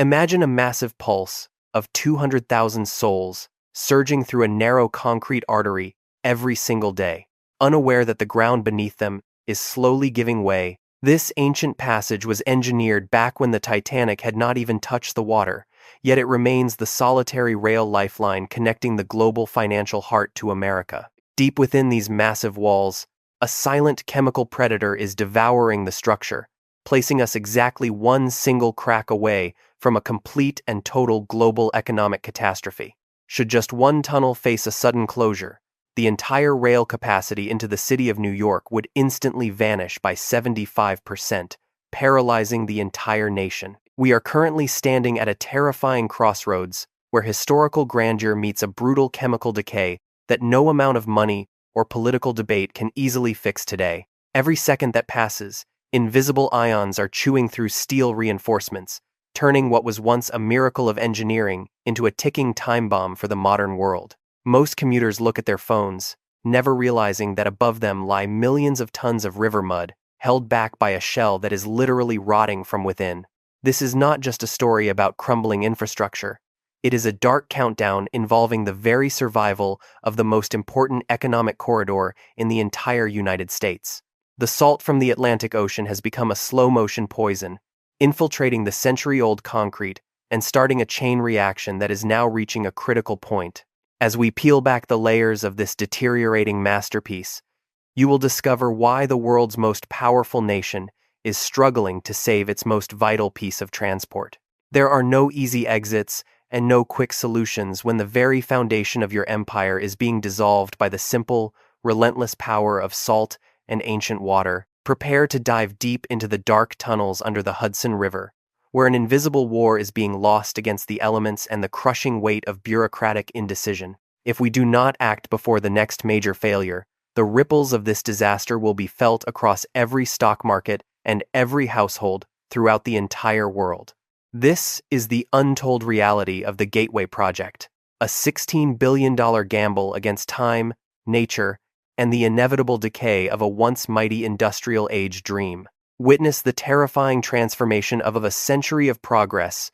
Imagine a massive pulse of 200,000 souls surging through a narrow concrete artery every single day, unaware that the ground beneath them is slowly giving way. This ancient passage was engineered back when the Titanic had not even touched the water, yet it remains the solitary rail lifeline connecting the global financial heart to America. Deep within these massive walls, a silent chemical predator is devouring the structure, placing us exactly one single crack away from a complete and total global economic catastrophe. Should just one tunnel face a sudden closure, the entire rail capacity into the city of New York would instantly vanish by 75%, paralyzing the entire nation. We are currently standing at a terrifying crossroads where historical grandeur meets a brutal chemical decay that no amount of money or political debate can easily fix today. Every second that passes, invisible ions are chewing through steel reinforcements, turning what was once a miracle of engineering into a ticking time bomb for the modern world. Most commuters look at their phones, never realizing that above them lie millions of tons of river mud, held back by a shell that is literally rotting from within. This is not just a story about crumbling infrastructure. It is a dark countdown involving the very survival of the most important economic corridor in the entire United States. The salt from the Atlantic Ocean has become a slow-motion poison, infiltrating the century-old concrete and starting a chain reaction that is now reaching a critical point. As we peel back the layers of this deteriorating masterpiece, you will discover why the world's most powerful nation is struggling to save its most vital piece of transport. There are no easy exits and no quick solutions when the very foundation of your empire is being dissolved by the simple, relentless power of salt and ancient water. Prepare to dive deep into the dark tunnels under the Hudson River, where an invisible war is being lost against the elements and the crushing weight of bureaucratic indecision. If we do not act before the next major failure, the ripples of this disaster will be felt across every stock market and every household throughout the entire world. This is the untold reality of the Gateway Project, a $16 billion gamble against time, nature, and the inevitable decay of a once mighty industrial age dream. Witness the terrifying transformation of a century of progress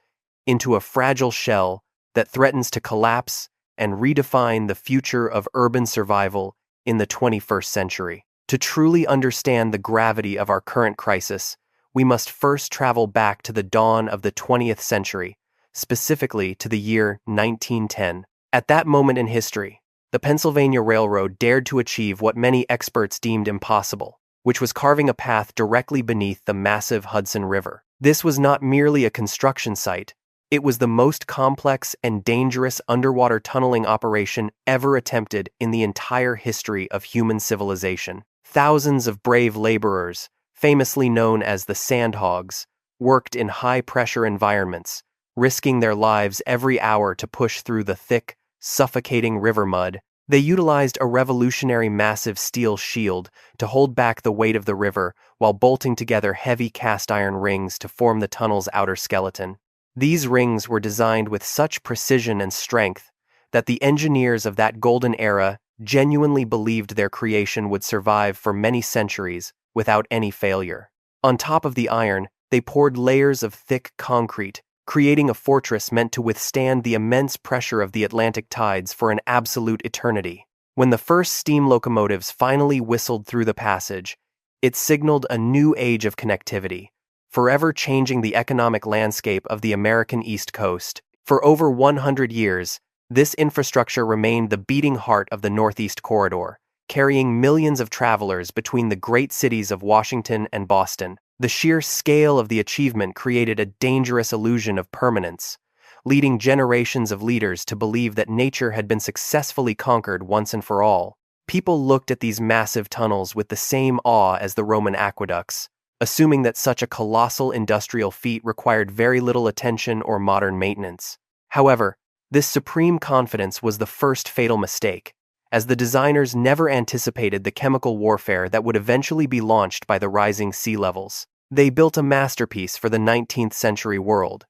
into a fragile shell that threatens to collapse and redefine the future of urban survival in the 21st century. To truly understand the gravity of our current crisis, we must first travel back to the dawn of the 20th century, specifically to the year 1910. At that moment in history, the Pennsylvania Railroad dared to achieve what many experts deemed impossible, which was carving a path directly beneath the massive Hudson River. This was not merely a construction site, it was the most complex and dangerous underwater tunneling operation ever attempted in the entire history of human civilization. Thousands of brave laborers, famously known as the sandhogs, worked in high-pressure environments, risking their lives every hour to push through the thick, suffocating river mud. They utilized a revolutionary massive steel shield to hold back the weight of the river while bolting together heavy cast-iron rings to form the tunnel's outer skeleton. These rings were designed with such precision and strength that the engineers of that golden era genuinely believed their creation would survive for many centuries without any failure. On top of the iron, they poured layers of thick concrete, creating a fortress meant to withstand the immense pressure of the Atlantic tides for an absolute eternity. When the first steam locomotives finally whistled through the passage, it signaled a new age of connectivity, forever changing the economic landscape of the American East Coast. For over 100 years, this infrastructure remained the beating heart of the Northeast Corridor, carrying millions of travelers between the great cities of Washington and Boston. The sheer scale of the achievement created a dangerous illusion of permanence, leading generations of leaders to believe that nature had been successfully conquered once and for all. People looked at these massive tunnels with the same awe as the Roman aqueducts, assuming that such a colossal industrial feat required very little attention or modern maintenance. However, this supreme confidence was the first fatal mistake, as the designers never anticipated the chemical warfare that would eventually be launched by the rising sea levels. They built a masterpiece for the 19th century world,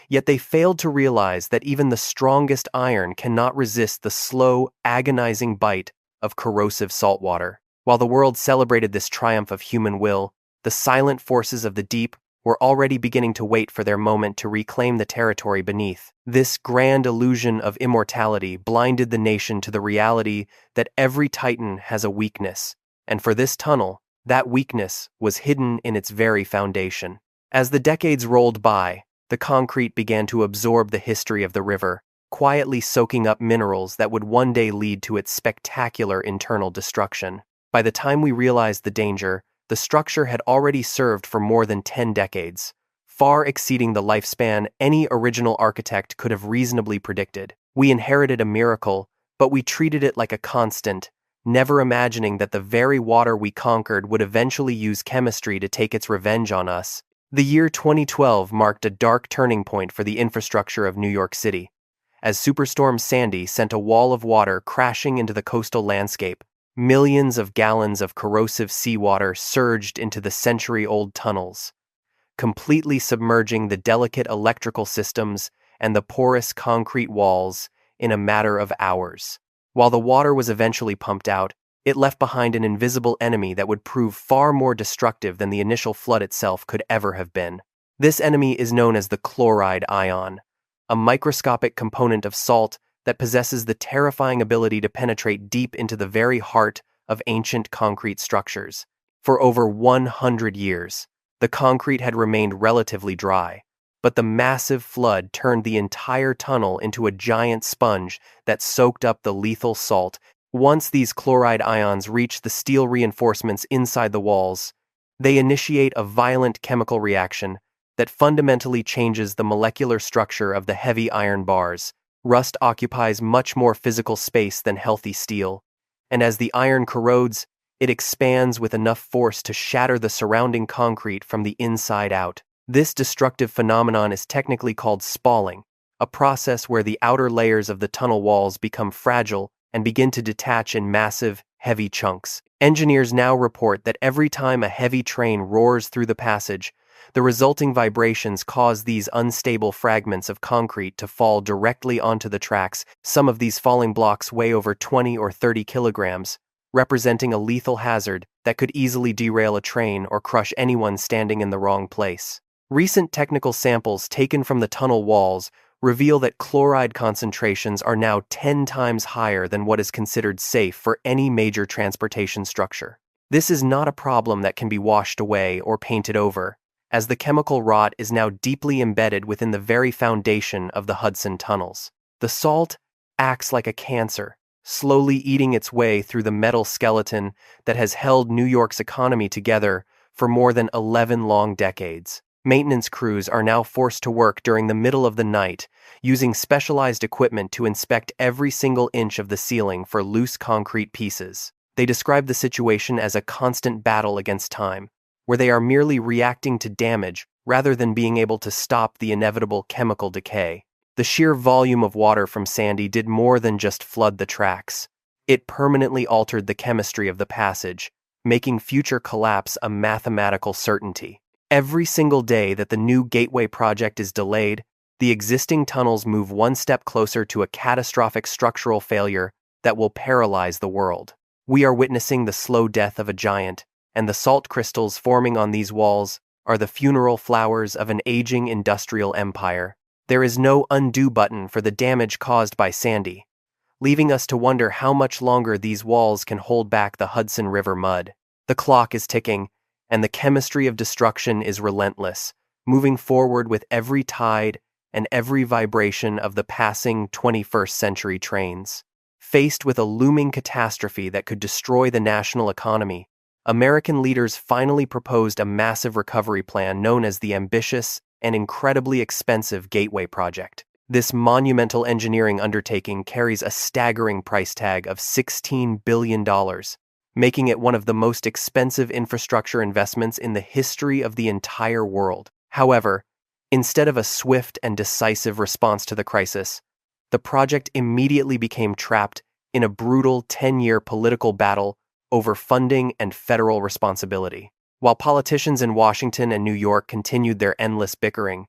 yet they failed to realize that even the strongest iron cannot resist the slow, agonizing bite of corrosive saltwater. While the world celebrated this triumph of human will, the silent forces of the deep were already beginning to wait for their moment to reclaim the territory beneath. This grand illusion of immortality blinded the nation to the reality that every titan has a weakness, and for this tunnel, that weakness was hidden in its very foundation. As the decades rolled by, the concrete began to absorb the history of the river, quietly soaking up minerals that would one day lead to its spectacular internal destruction. By the time we realized the danger, the structure had already served for more than 10 decades, far exceeding the lifespan any original architect could have reasonably predicted. We inherited a miracle, but we treated it like a constant, never imagining that the very water we conquered would eventually use chemistry to take its revenge on us. The year 2012 marked a dark turning point for the infrastructure of New York City, as Superstorm Sandy sent a wall of water crashing into the coastal landscape. Millions of gallons of corrosive seawater surged into the century-old tunnels, completely submerging the delicate electrical systems and the porous concrete walls in a matter of hours. While the water was eventually pumped out, it left behind an invisible enemy that would prove far more destructive than the initial flood itself could ever have been. This enemy is known as the chloride ion, a microscopic component of salt that possesses the terrifying ability to penetrate deep into the very heart of ancient concrete structures. For over 100 years, the concrete had remained relatively dry, but the massive flood turned the entire tunnel into a giant sponge that soaked up the lethal salt. Once these chloride ions reach the steel reinforcements inside the walls, they initiate a violent chemical reaction that fundamentally changes the molecular structure of the heavy iron bars. Rust occupies much more physical space than healthy steel, and as the iron corrodes, it expands with enough force to shatter the surrounding concrete from the inside out. This destructive phenomenon is technically called spalling, a process where the outer layers of the tunnel walls become fragile and begin to detach in massive, heavy chunks. Engineers now report that every time a heavy train roars through the passage, the resulting vibrations cause these unstable fragments of concrete to fall directly onto the tracks. Some of these falling blocks weigh over 20 or 30 kilograms, representing a lethal hazard that could easily derail a train or crush anyone standing in the wrong place. Recent technical samples taken from the tunnel walls reveal that chloride concentrations are now 10 times higher than what is considered safe for any major transportation structure. This is not a problem that can be washed away or painted over, as the chemical rot is now deeply embedded within the very foundation of the Hudson tunnels. The salt acts like a cancer, slowly eating its way through the metal skeleton that has held New York's economy together for more than 11 long decades. Maintenance crews are now forced to work during the middle of the night, using specialized equipment to inspect every single inch of the ceiling for loose concrete pieces. They describe the situation as a constant battle against time, where they are merely reacting to damage rather than being able to stop the inevitable chemical decay. The sheer volume of water from Sandy did more than just flood the tracks. It permanently altered the chemistry of the passage, making future collapse a mathematical certainty. Every single day that the new Gateway project is delayed, the existing tunnels move one step closer to a catastrophic structural failure that will paralyze the world. We are witnessing the slow death of a giant, and the salt crystals forming on these walls are the funeral flowers of an aging industrial empire. There is no undo button for the damage caused by Sandy, leaving us to wonder how much longer these walls can hold back the Hudson River mud. The clock is ticking, and the chemistry of destruction is relentless, moving forward with every tide and every vibration of the passing 21st century trains. Faced with a looming catastrophe that could destroy the national economy, American leaders finally proposed a massive recovery plan known as the ambitious and incredibly expensive Gateway Project. This monumental engineering undertaking carries a staggering price tag of $16 billion, making it one of the most expensive infrastructure investments in the history of the entire world. However, instead of a swift and decisive response to the crisis, the project immediately became trapped in a brutal 10-year political battle over funding and federal responsibility. While politicians in Washington and New York continued their endless bickering,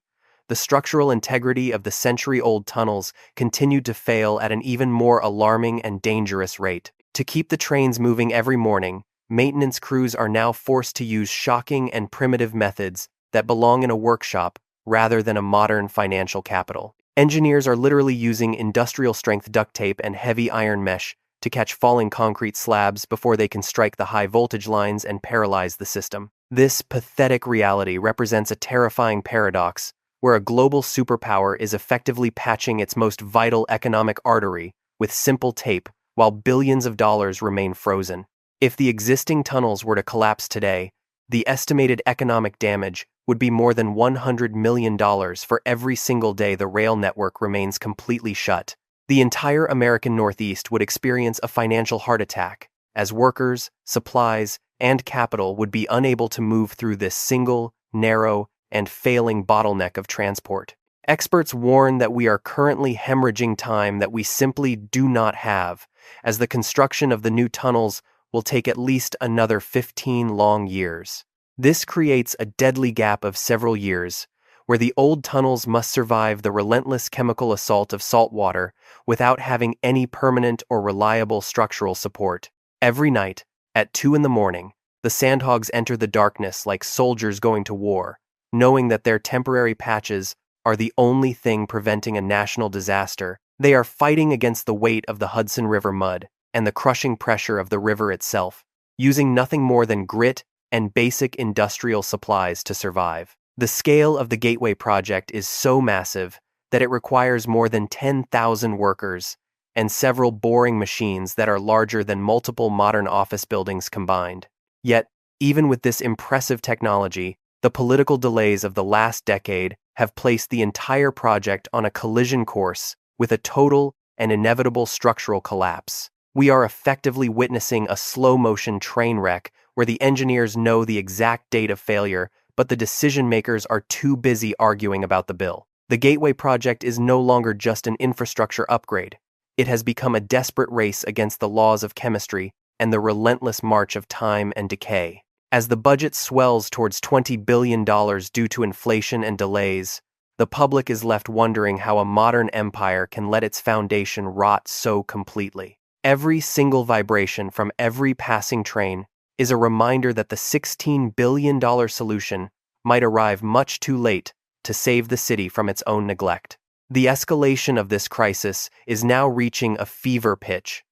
the structural integrity of the century-old tunnels continued to fail at an even more alarming and dangerous rate. To keep the trains moving every morning, maintenance crews are now forced to use shocking and primitive methods that belong in a workshop rather than a modern financial capital. Engineers are literally using industrial-strength duct tape and heavy iron mesh to catch falling concrete slabs before they can strike the high-voltage lines and paralyze the system. This pathetic reality represents a terrifying paradox where a global superpower is effectively patching its most vital economic artery with simple tape while billions of dollars remain frozen. If the existing tunnels were to collapse today, the estimated economic damage would be more than $100 million for every single day the rail network remains completely shut. The entire American Northeast would experience a financial heart attack, as workers, supplies, and capital would be unable to move through this single, narrow, and failing bottleneck of transport. Experts warn that we are currently hemorrhaging time that we simply do not have, as the construction of the new tunnels will take at least another 15 long years. This creates a deadly gap of several years, where the old tunnels must survive the relentless chemical assault of salt water without having any permanent or reliable structural support. Every night, at 2 a.m, the sandhogs enter the darkness like soldiers going to war, knowing that their temporary patches are the only thing preventing a national disaster. They are fighting against the weight of the Hudson River mud and the crushing pressure of the river itself, using nothing more than grit and basic industrial supplies to survive. The scale of the Gateway project is so massive that it requires more than 10,000 workers and several boring machines that are larger than multiple modern office buildings combined. Yet, even with this impressive technology, the political delays of the last decade have placed the entire project on a collision course with a total and inevitable structural collapse. We are effectively witnessing a slow-motion train wreck where the engineers know the exact date of failure, but the decision-makers are too busy arguing about the bill. The Gateway project is no longer just an infrastructure upgrade. It has become a desperate race against the laws of chemistry and the relentless march of time and decay. As the budget swells towards $20 billion due to inflation and delays, the public is left wondering how a modern empire can let its foundation rot so completely. Every single vibration from every passing train is a reminder that the $16 billion solution might arrive much too late to save the city from its own neglect. The escalation of this crisis is now reaching a fever pitch,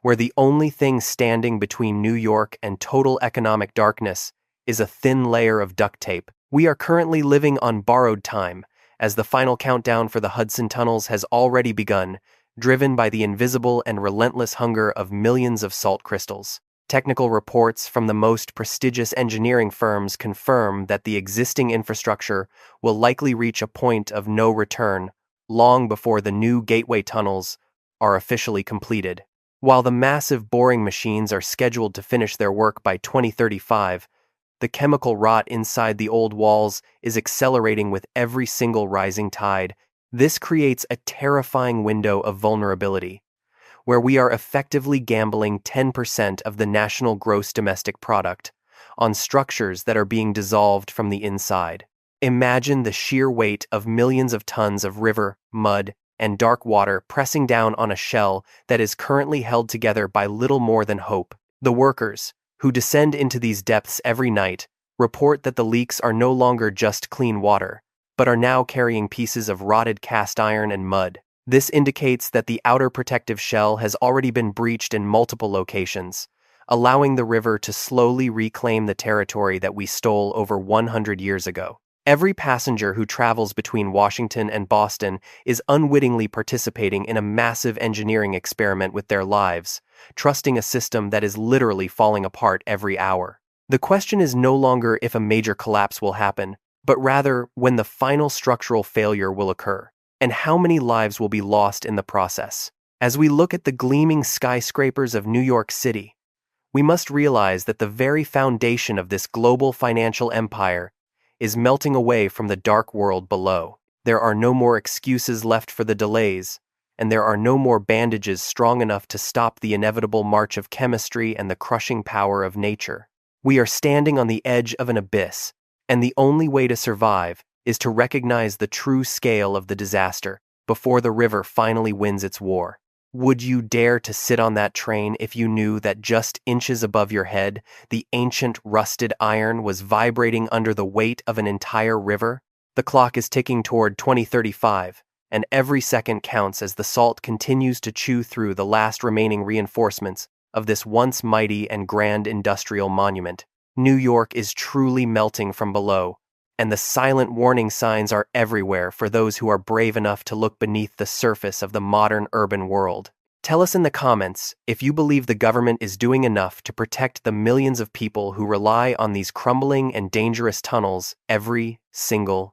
where the only thing standing between New York and total economic darkness is a thin layer of duct tape. We are currently living on borrowed time, as the final countdown for the Hudson tunnels has already begun, driven by the invisible and relentless hunger of millions of salt crystals. Technical reports from the most prestigious engineering firms confirm that the existing infrastructure will likely reach a point of no return long before the new Gateway tunnels are officially completed. While the massive boring machines are scheduled to finish their work by 2035, the chemical rot inside the old walls is accelerating with every single rising tide. This creates a terrifying window of vulnerability, where we are effectively gambling 10% of the national gross domestic product on structures that are being dissolved from the inside. Imagine the sheer weight of millions of tons of river, mud, and dark water pressing down on a shell that is currently held together by little more than hope. The workers, who descend into these depths every night, report that the leaks are no longer just clean water, but are now carrying pieces of rotted cast iron and mud. This indicates that the outer protective shell has already been breached in multiple locations, allowing the river to slowly reclaim the territory that we stole over 100 years ago. Every passenger who travels between Washington and Boston is unwittingly participating in a massive engineering experiment with their lives, trusting a system that is literally falling apart every hour. The question is no longer if a major collapse will happen, but rather when the final structural failure will occur, and how many lives will be lost in the process. As we look at the gleaming skyscrapers of New York City, we must realize that the very foundation of this global financial empire is melting away from the dark world below. There are no more excuses left for the delays, and there are no more bandages strong enough to stop the inevitable march of chemistry and the crushing power of nature. We are standing on the edge of an abyss, and the only way to survive is to recognize the true scale of the disaster before the river finally wins its war. Would you dare to sit on that train if you knew that just inches above your head, the ancient rusted iron was vibrating under the weight of an entire river? The clock is ticking toward 2035, and every second counts as the salt continues to chew through the last remaining reinforcements of this once mighty and grand industrial monument. New York is truly melting from below, and the silent warning signs are everywhere for those who are brave enough to look beneath the surface of the modern urban world. Tell us in the comments if you believe the government is doing enough to protect the millions of people who rely on these crumbling and dangerous tunnels every single